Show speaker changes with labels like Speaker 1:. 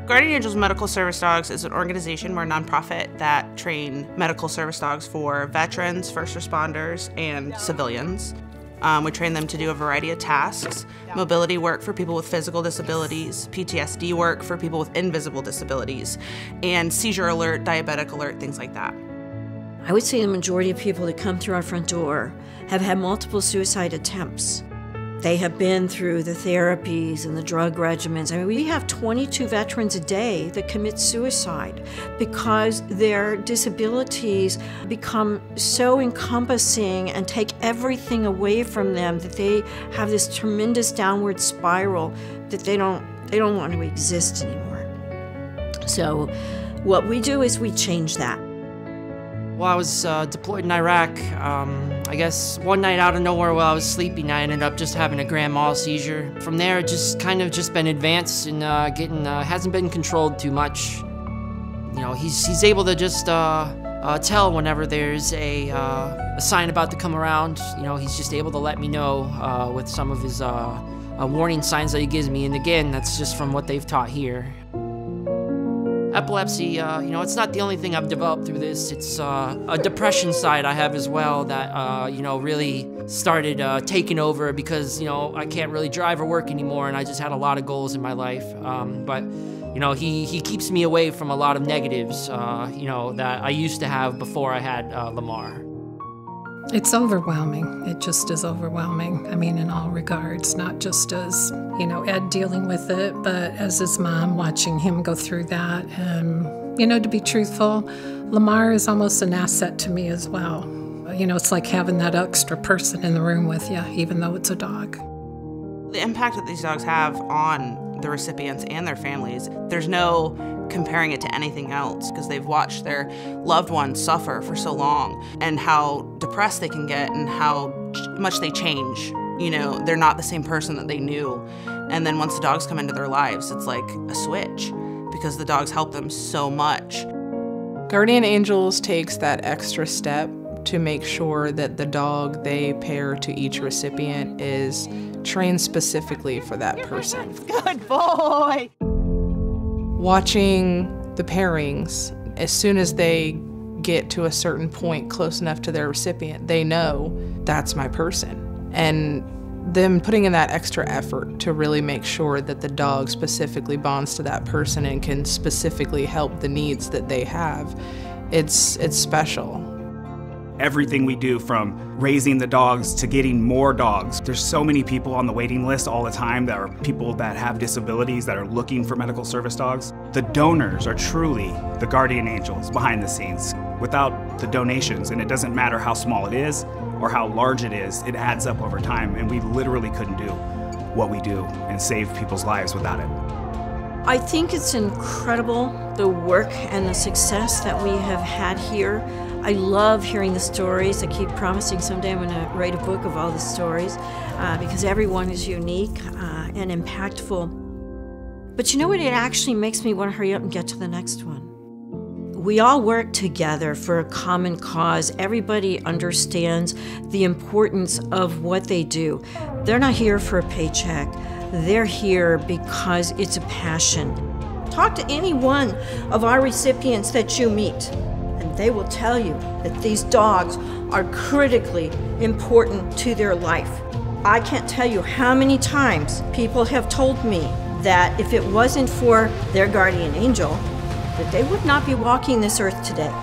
Speaker 1: Guardian Angels Medical Service Dogs is an organization, we're a nonprofit that train medical service dogs for veterans, first responders, and civilians. We train them to do a variety of tasks, mobility work for people with physical disabilities, PTSD work for people with invisible disabilities, and seizure alert, diabetic alert, things like that.
Speaker 2: I would say the majority of people that come through our front door have had multiple suicide attempts. They have been through the therapies and the drug regimens. I mean, we have 22 veterans a day that commit suicide because their disabilities become so encompassing and take everything away from them that they have this tremendous downward spiral that they don't want to exist anymore. So what we do is we change that.
Speaker 3: While I was deployed in Iraq, I guess one night out of nowhere while I was sleeping, I ended up just having a grand mal seizure. From there, it just kind of been advanced and hasn't been controlled too much. You know, he's able to just tell whenever there's a sign about to come around. You know, he's just able to let me know with some of his warning signs that he gives me. And again, that's just from what they've taught here. Epilepsy, you know, it's not the only thing I've developed through this. It's a depression side I have as well that, you know, really started taking over because, you know, I can't really drive or work anymore and I just had a lot of goals in my life. But, you know, he keeps me away from a lot of negatives, you know, that I used to have before I had Lamar.
Speaker 4: It's overwhelming. It just is overwhelming. I mean, in all regards, not just as, you know, Ed dealing with it, but as his mom, watching him go through that. And, you know, to be truthful, Lamar is almost an asset to me as well. You know, it's like having that extra person in the room with you, even though it's a dog.
Speaker 1: The impact that these dogs have on the recipients and their families, there's no comparing it to anything else because they've watched their loved ones suffer for so long and how depressed they can get and how much they change. You know, they're not the same person that they knew. And then once the dogs come into their lives, it's like a switch because the dogs help them so much.
Speaker 5: Guardian Angels takes that extra step to make sure that the dog they pair to each recipient is trained specifically for that person.
Speaker 6: Good boy!
Speaker 5: Watching the pairings, as soon as they get to a certain point close enough to their recipient, they know that's my person. And them putting in that extra effort to really make sure that the dog specifically bonds to that person and can specifically help the needs that they have, it's special.
Speaker 7: Everything we do, from raising the dogs to getting more dogs. There's so many people on the waiting list all the time that are people that have disabilities that are looking for medical service dogs. The donors are truly the guardian angels behind the scenes. Without the donations, and it doesn't matter how small it is or how large it is, it adds up over time, and we literally couldn't do what we do and save people's lives without it.
Speaker 2: I think it's incredible, the work and the success that we have had here. I love hearing the stories. I keep promising someday I'm going to write a book of all the stories because everyone is unique and impactful. But you know what? It actually makes me want to hurry up and get to the next one. We all work together for a common cause. Everybody understands the importance of what they do. They're not here for a paycheck. They're here because it's a passion. Talk to any one of our recipients that you meet, and they will tell you that these dogs are critically important to their life. I can't tell you how many times people have told me that if it wasn't for their guardian angel, that they would not be walking this earth today.